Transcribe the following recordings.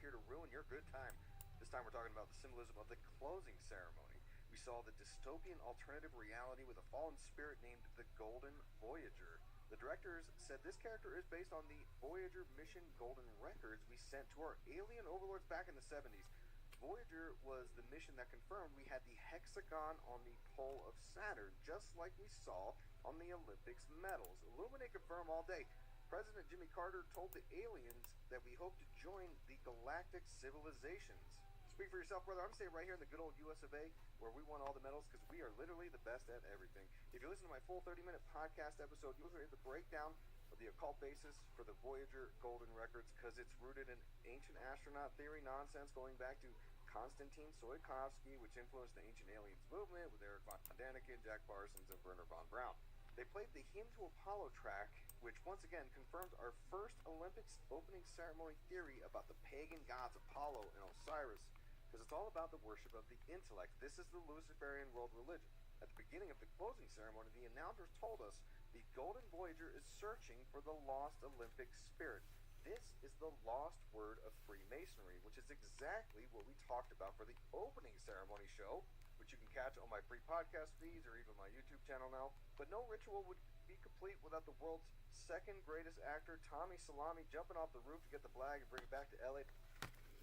here to ruin your good time. This time we're talking about the symbolism of the closing ceremony. We saw the dystopian alternative reality with a fallen spirit named the Golden Voyager. The directors said this character is based on the Voyager mission Golden Records we sent to our alien overlords back in the 70s. Voyager was the mission that confirmed we had the hexagon on the pole of Saturn, just like we saw on the Olympics medals. Illuminate confirm all day. President Jimmy Carter told the aliens that we hope to join the galactic civilizations. Speak for yourself, brother. I'm staying right here in the good old US of A, where we won all the medals because we are literally the best at everything. If you listen to my full 30-minute podcast episode, you'll hear the breakdown of the occult basis for the Voyager Golden Records, because it's rooted in ancient astronaut theory nonsense going back to Konstantin Tsiolkovsky, which influenced the Ancient Aliens movement with Eric von Daniken, Jack Parsons, and Werner von Braun. They played the Hymn to Apollo track, which once again confirms our first Olympics opening ceremony theory about the pagan gods Apollo and Osiris, because it's all about the worship of the intellect. This is the Luciferian world religion. At the beginning of the closing ceremony, the announcers told us the Golden Voyager is searching for the lost Olympic spirit. This is the lost word of Freemasonry, which is exactly what we talked about for the opening ceremony show, which you can catch on my free podcast feeds or even my YouTube channel now. But no ritual would be complete without the world's second greatest actor, Tommy Salami, jumping off the roof to get the flag and bring it back to LA.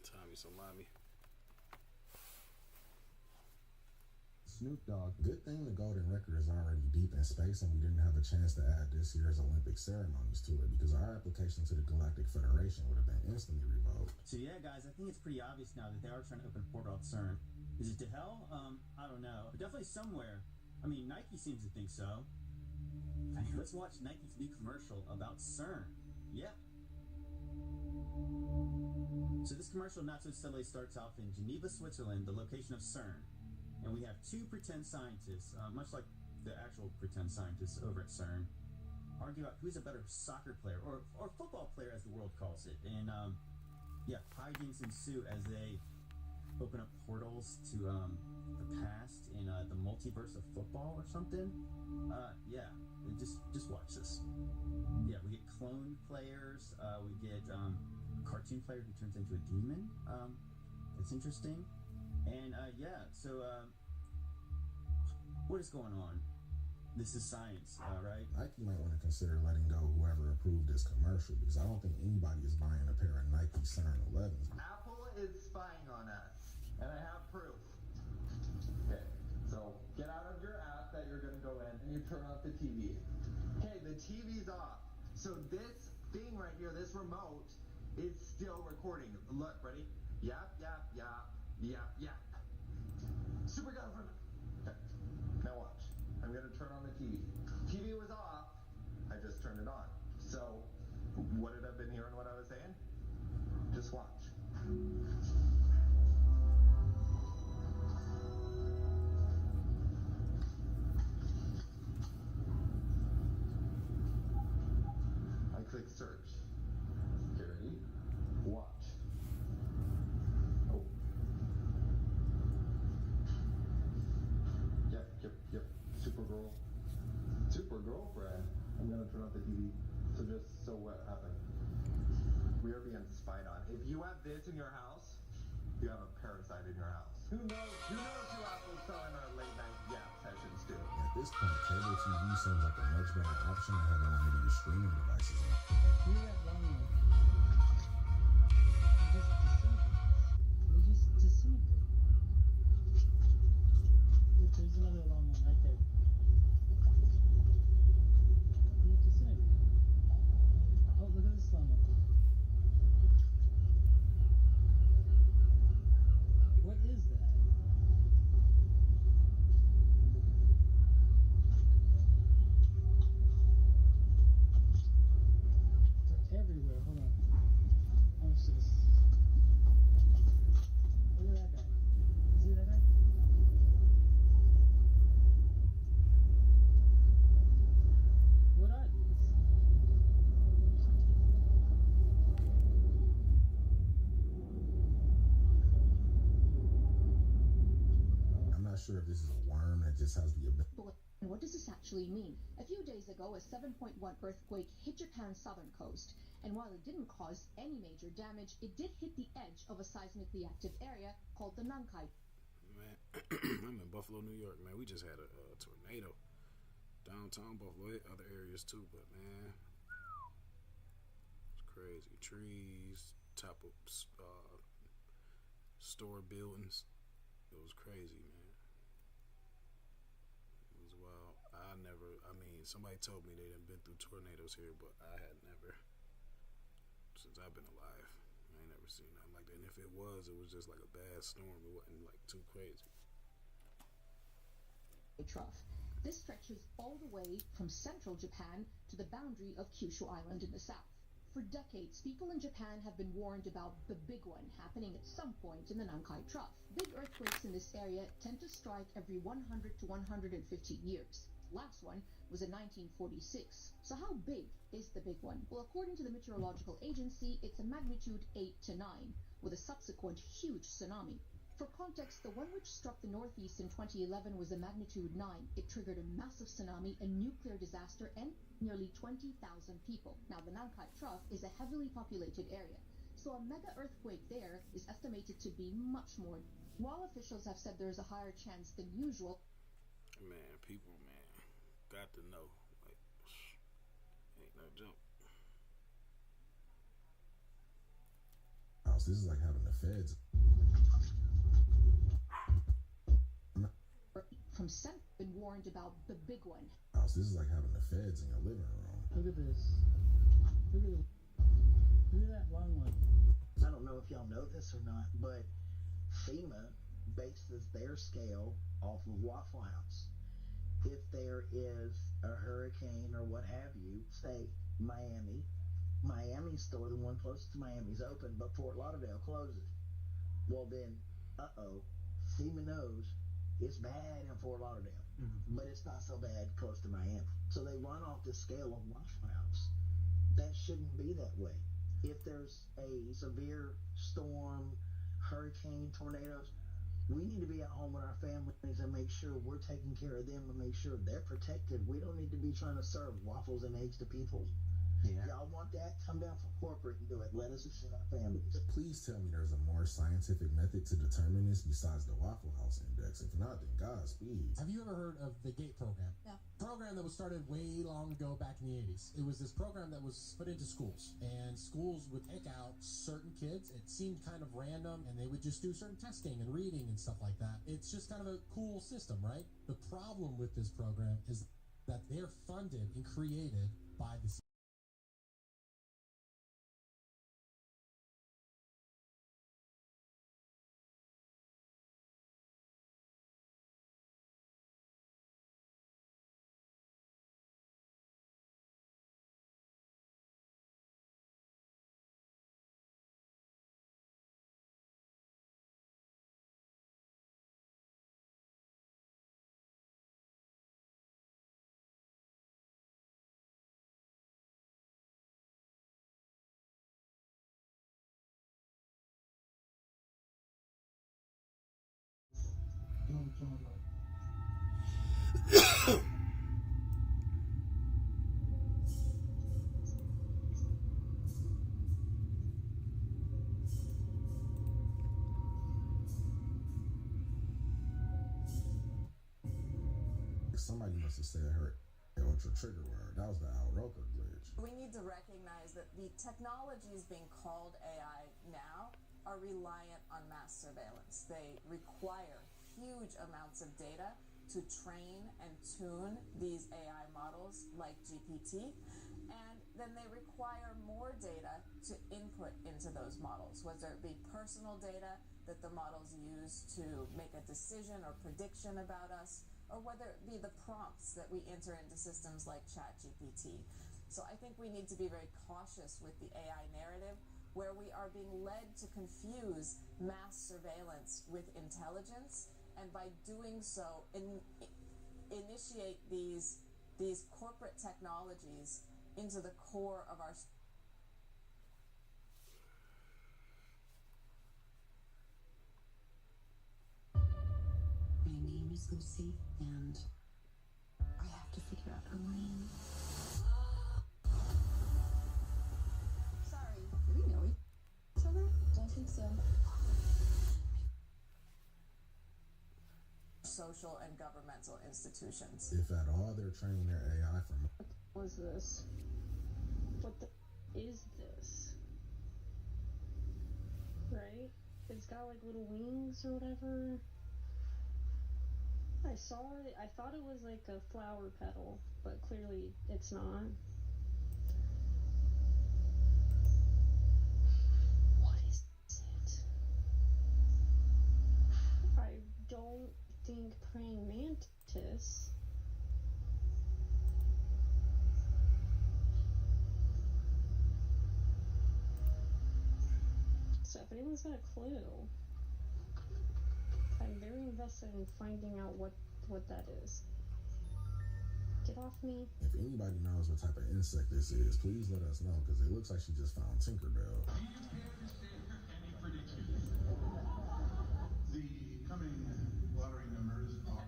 Tommy Salami. Snoop Dogg. Good thing the Golden Record is already deep in space and we didn't have a chance to add this year's Olympic ceremonies to it, because our application to the Galactic Federation would have been instantly revoked. So yeah, guys, I think it's pretty obvious now that they are trying to open a portal at CERN. Is it to hell? I don't know. But definitely somewhere. I mean, Nike seems to think so. I mean, let's watch Nike's new commercial about CERN. Yeah. So this commercial not so subtly starts off in Geneva, Switzerland, the location of CERN. And we have two pretend scientists, much like the actual pretend scientists over at CERN, argue about who's a better soccer player, or football player as the world calls it. And yeah, hijinks ensue as they open up portals to the past in the multiverse of football or something. Yeah, just watch this. Yeah, we get clone players, we get a cartoon player who turns into a demon. It's interesting. And yeah, so what is going on? This is science, right? Nike might want to consider letting go whoever approved this commercial, because I don't think anybody is buying a pair of Nike CERN 11s. Apple is spying on us, and I have proof. Okay, so get out of your app that you're going to go in and you turn off the TV. Okay, the TV's off. So this thing right here, this remote, is still recording. Look, ready? Yap, yap, yap. Yap, yap. Super government. Okay. Now watch. I'm going to turn on the TV. TV was off. I just turned it on. So, would it have been hearing what I was saying? Just watch. I click search. Okay, ready? Watch. Yep. Super girlfriend. I'm gonna turn off the TV. So what happened? We are being spied on. If you have this in your house, you have a parasite in your house. Who knows who Apple's selling our late night Yap sessions to? At this point, cable TV seems like a much better option to have on any of your streaming devices. They just disintegrate. Look, there's another long one right there. They disintegrate. Oh, look at this long one. What is that? They're everywhere. Hold on. Oh, so this. Look at that guy. See that guy? What are these? I'm not sure if this is a worm storm that just has the ability. And what does this actually mean? A few days ago, a 7.1 earthquake hit Japan's southern coast. And while it didn't cause any major damage, it did hit the edge of a seismically active area called the Nankai. Man, I'm in Buffalo, New York, man. We just had a tornado. Downtown Buffalo, hit other areas too, but man, it's crazy. Trees, top of store buildings. It was crazy, man. It was wild. Somebody told me they done been through tornadoes here, but I had never, since I've been alive, I ain't never seen nothing like that. And if it was just like a bad storm. It wasn't like too crazy. Trough. This stretches all the way from central Japan to the boundary of Kyushu Island in the south. For decades, people in Japan have been warned about the big one happening at some point in the Nankai Trough. Big earthquakes in this area tend to strike every 100 to 150 years. Last one was in 1946. So how big is the big one? Well, according to the Meteorological Agency, it's a magnitude 8 to 9, with a subsequent huge tsunami. For context, the one which struck the northeast in 2011 was a magnitude 9. It triggered a massive tsunami, a nuclear disaster, and nearly 20,000 people. Now, the Nankai Trough is a heavily populated area, so a mega earthquake there is estimated to be much more. While officials have said there's a higher chance than usual, Man, people, got to know. Like, ain't no joke. This is like having the feds. From Senate, been warned about the big one. This is like having the feds in your living room. Look at this. Look at that long one. I don't know if y'all know this or not, but FEMA bases their scale off of Waffle House. If there is a hurricane or what have you, say Miami's store, the one closest to Miami, is open, but Fort Lauderdale closes. Well then, FEMA knows it's bad in Fort Lauderdale, but it's not so bad close to Miami. So they run off the scale of Waffle House. That shouldn't be that way. If there's a severe storm, hurricane, tornadoes, we need to be at home with our families and make sure we're taking care of them and make sure they're protected. We don't need to be trying to serve waffles and eggs to people. Yeah. Y'all want that? Come down from corporate and do it. Let us assist our families. Please tell me there's a more scientific method to determine this besides the Waffle House Index. If not, then Godspeed. Have you ever heard of the GATE program? No. Program that was started way long ago back in the 80s. It was this program that was put into schools, and schools would pick out certain kids. It seemed kind of random, and they would just do certain testing and reading and stuff like that. It's just kind of a cool system, right? The problem with this program is that they're funded and created by the Somebody must have said her ultra trigger word. That was the Al Roker glitch. We need to recognize that the technologies being called AI now are reliant on mass surveillance. They require huge amounts of data to train and tune these AI models like GPT, and then they require more data to input into those models, whether it be personal data that the models use to make a decision or prediction about us, or whether it be the prompts that we enter into systems like ChatGPT. So I think we need to be very cautious with the AI narrative, where we are being led to confuse mass surveillance with intelligence, and by doing so, initiate these corporate technologies into the core of our My name is name's Lucy, and I have to figure out her name. Sorry, do we know each other? Don't think so. Social and governmental institutions. If at all, they're training their AI from. What was this? What the is this? Right? It's got like little wings or whatever. I saw it. I thought it was like a flower petal, but clearly it's not. What is it? I don't think praying mantis. So if anyone's got a clue, I'm very invested in finding out what that is. Get off me. If anybody knows what type of insect this is, please let us know, because it looks like she just found Tinkerbell. Do you care to share any predictions? The coming lottery numbers are...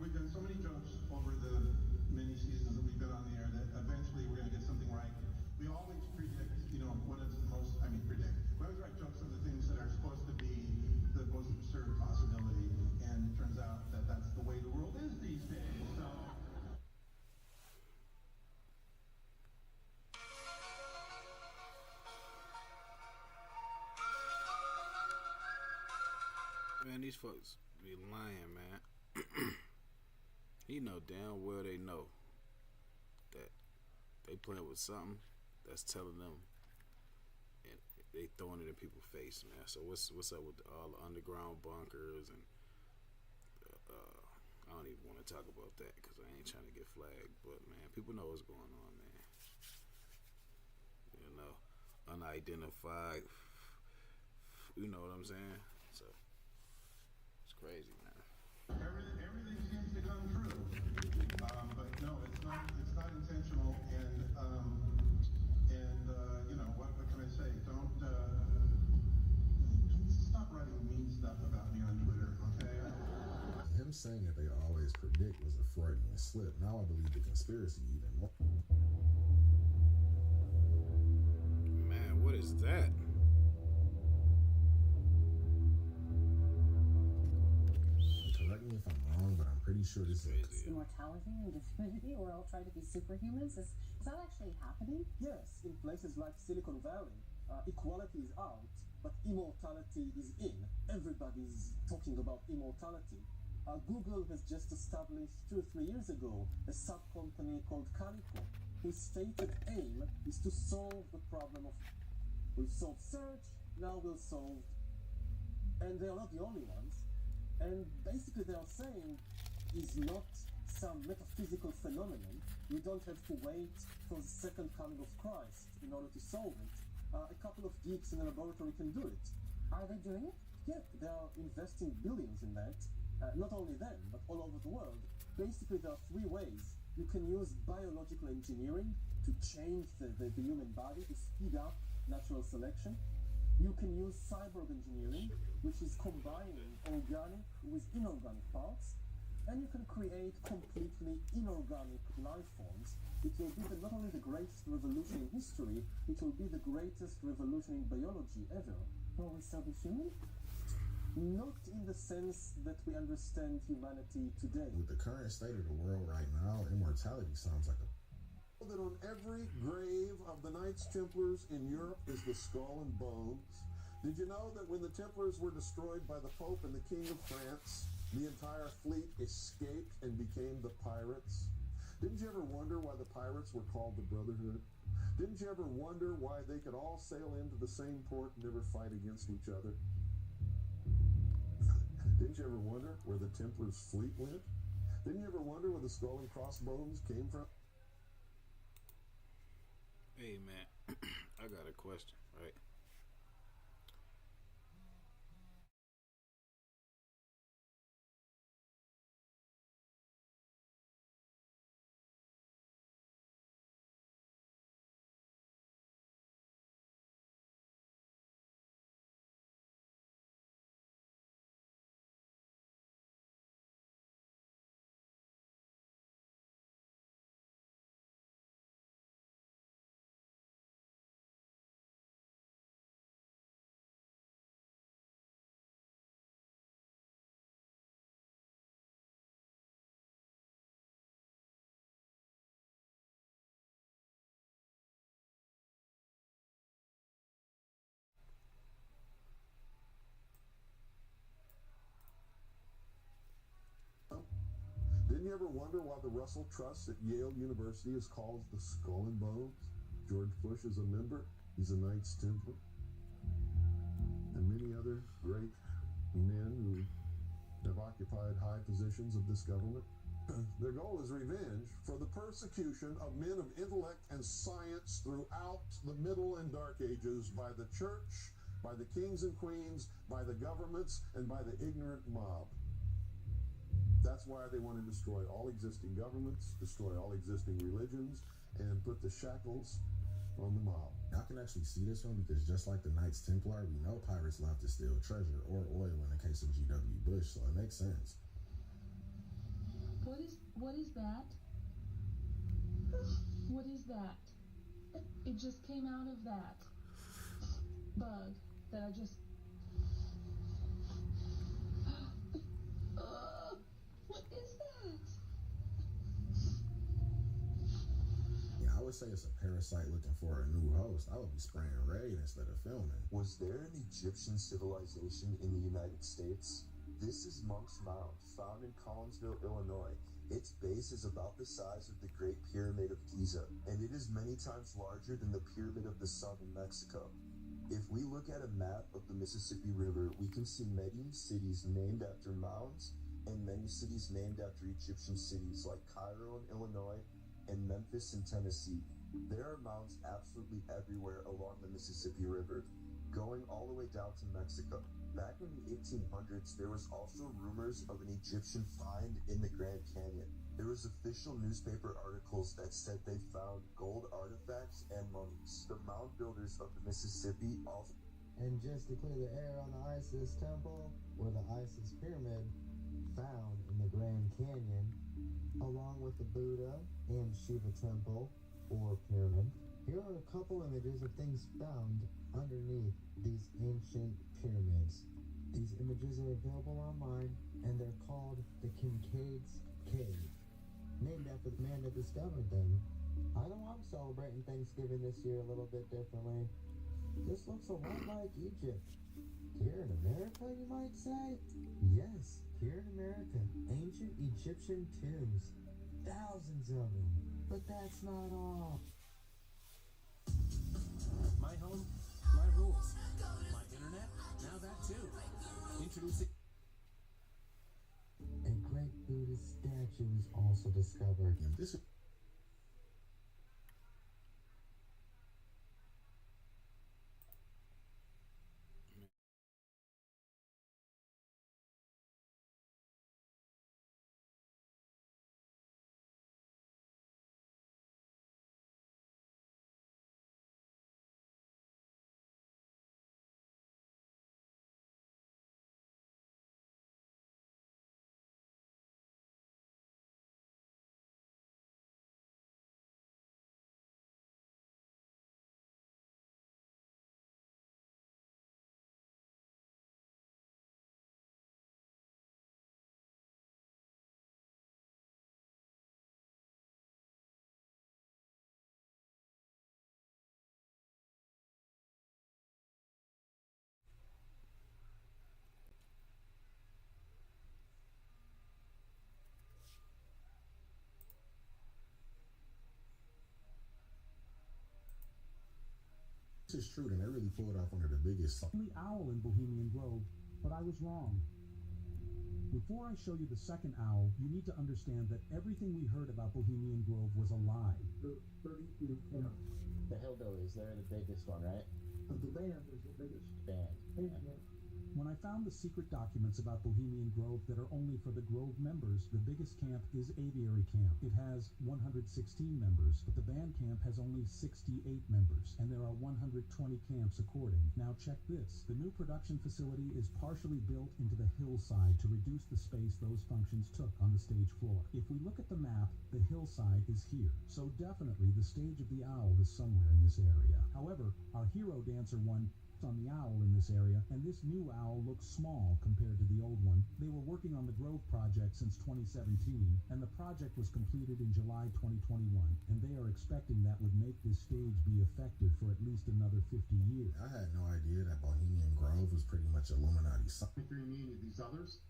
we've done so many jokes over the many seasons that we've been on the air that eventually we're going to get something right. We always predict, what is the most, predict. We always write jokes of the things that are supposed to be the most absurd possibility, and it turns out that that's the way the world is these days, so... Man, these folks be lying, man. He know damn well they know that they playing with something that's telling them, and they throwing it in people's face, man. So what's up with all the underground bunkers and I don't even want to talk about that because I ain't trying to get flagged. But man, people know what's going on, man. Unidentified. You know what I'm saying? So it's crazy, man. Everything seems to come true, but no, it's not intentional. And what can I say? Don't stop writing mean stuff about me on Twitter, okay? Him saying that they always predict was a Freudian slip. Now I believe the conspiracy even more. Man, what is that? Correct me if I'm wrong, but I'm pretty sure this is Immortality and divinity, or I'll try to be superhumans. Is that actually happening? Yes, in places like Silicon Valley, equality is out, but immortality is in. Everybody's talking about immortality. Google has just established 2 or 3 years ago a sub-company called Calico, whose stated aim is to solve the problem of... We've solved search, now we'll solve... And they are not the only ones. And basically they are saying is not some metaphysical phenomenon. We don't have to wait for the second coming of Christ in order to solve it. A couple of geeks in a laboratory can do it. Are they doing it? Yeah, they are investing billions in that. Not only them, but all over the world. Basically, there are 3 ways. You can use biological engineering to change the human body to speed up natural selection. You can use cyborg engineering, which is combining organic with inorganic parts. And you can create completely inorganic life forms. It will be not only the greatest revolution in history, it will be the greatest revolution in biology ever. Will we still be human? Not in the sense that we understand humanity today. With the current state of the world right now, immortality sounds like a... That on every grave of the Knights Templars in Europe is the skull and bones. Did you know that when the Templars were destroyed by the Pope and the King of France, the entire fleet escaped and became the pirates? Didn't you ever wonder why the pirates were called the Brotherhood? Didn't you ever wonder why they could all sail into the same port and never fight against each other? Didn't you ever wonder where the Templars' fleet went? Didn't you ever wonder where the skull and crossbones came from? Hey, man, I got a question, right? ever wonder why the Russell Trust at Yale University is called the Skull and Bones? George Bush is a member. He's a Knights Templar. And many other great men who have occupied high positions of this government. Their goal is revenge for the persecution of men of intellect and science throughout the Middle and Dark Ages by the church, by the kings and queens, by the governments, and by the ignorant mob. That's why they want to destroy all existing governments, destroy all existing religions, and put the shackles on the mob. I can actually see this one because just like the Knights Templar, we know pirates love to steal treasure or oil in the case of G.W. Bush, so it makes sense. What is that? What is that? It just came out of that bug that I just... what is that? Yeah, I would say it's a parasite looking for a new host. I would be spraying raid instead of filming. Was there an Egyptian civilization in the United States? This is Monk's Mound, found in Collinsville, Illinois. Its base is about the size of the Great Pyramid of Giza, and it is many times larger than the Pyramid of the Sun in Mexico. If we look at a map of the Mississippi River, we can see many cities named after mounds, and many cities named after Egyptian cities like Cairo in Illinois and Memphis in Tennessee. There are mounds absolutely everywhere along the Mississippi River, going all the way down to Mexico. Back in the 1800s, there was also rumors of an Egyptian find in the Grand Canyon. There was official newspaper articles that said they found gold artifacts and mummies. The mound builders of the Mississippi also... And just to clear the air on the Isis temple, or the Isis pyramid, found in the Grand Canyon, along with the Buddha and Shiva temple, or pyramid. Here are a couple images of things found underneath these ancient pyramids. These images are available online, and they're called the Kincaid's Cave, named after the man that discovered them. I know I'm celebrating Thanksgiving this year a little bit differently. This looks a lot like Egypt. Here in America, you might say? Yes, here in America, ancient Egyptian tombs. Thousands of them. But that's not all. My home, my rules. My internet, now that too. Introducing... A great Buddhist statue was also discovered. And this is true, and they really pulled off one of the biggest. Only owl in Bohemian Grove, but I was wrong. Before I show you the second owl, you need to understand that everything we heard about Bohemian Grove was a lie. The 30 feet camp. The Hillbillies, they're the biggest one, right? The band is the biggest. Band. Yeah. When I found the secret documents about Bohemian Grove that are only for the Grove members, the biggest camp is Aviary Camp. It has 116 members, but the band camp has only 68 members, and there are 120 camps according. Now check this. The new production facility is partially built into the hillside to reduce the space those functions took on the stage floor. If we look at the map, the hillside is here, so definitely the stage of the owl is somewhere in this area. However, our hero dancer one on the owl in this area, and this new owl looks small compared to the old one. They were working on the Grove project since 2017, and the project was completed in July 2021, and they are expecting that would make this stage be effective for at least another 50 years. I had no idea that Bohemian Grove was pretty much Illuminati. If you mean these others?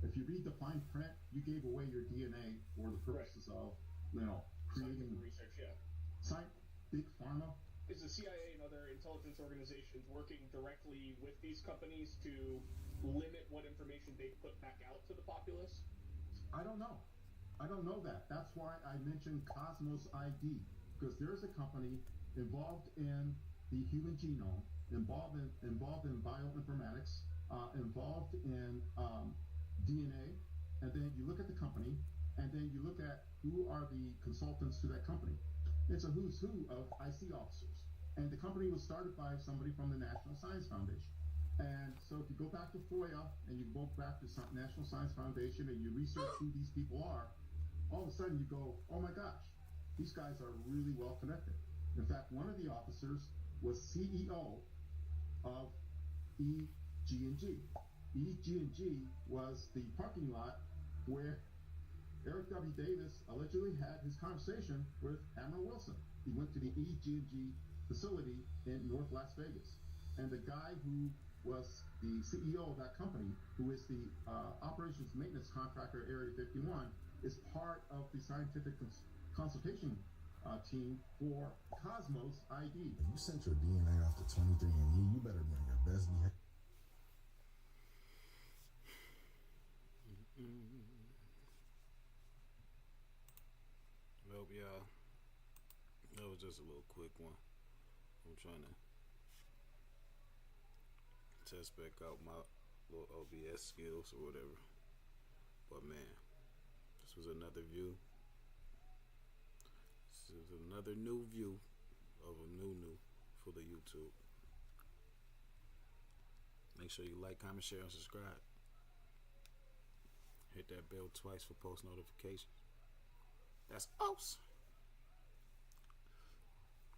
If you read the fine print, you gave away your DNA for the purposes of, creating research. Yeah. Big pharma. Is the CIA and other intelligence organizations working directly with these companies to limit what information they put back out to the populace? I don't know. I don't know that. That's why I mentioned Cosmos ID, because there's a company involved in the human genome, involved in bioinformatics, involved in DNA, and then you look at the company, and then you look at who are the consultants to that company. It's a who's who of IC officers. And the company was started by somebody from the National Science Foundation. And so if you go back to FOIA and you go back to National Science Foundation and you research who these people are, all of a sudden you go, oh my gosh, these guys are really well connected. In fact, one of the officers was CEO of EG&G. EG&G was the parking lot where Eric W. Davis allegedly had his conversation with Admiral Wilson. He went to the EG&G facility in North Las Vegas. And the guy who was the CEO of that company, who is the operations maintenance contractor at Area 51, is part of the scientific consultation team for Cosmos ID. If you sent your DNA off to 23andMe, you better be on your best behavior. Well, y'all, that was just a little quick one. I'm trying to test back out my little OBS skills or whatever. But man, this was another view. This is another new view of a new for the YouTube. Make sure you like, comment, share, and subscribe. Hit that bell twice for post notifications. That's awesome.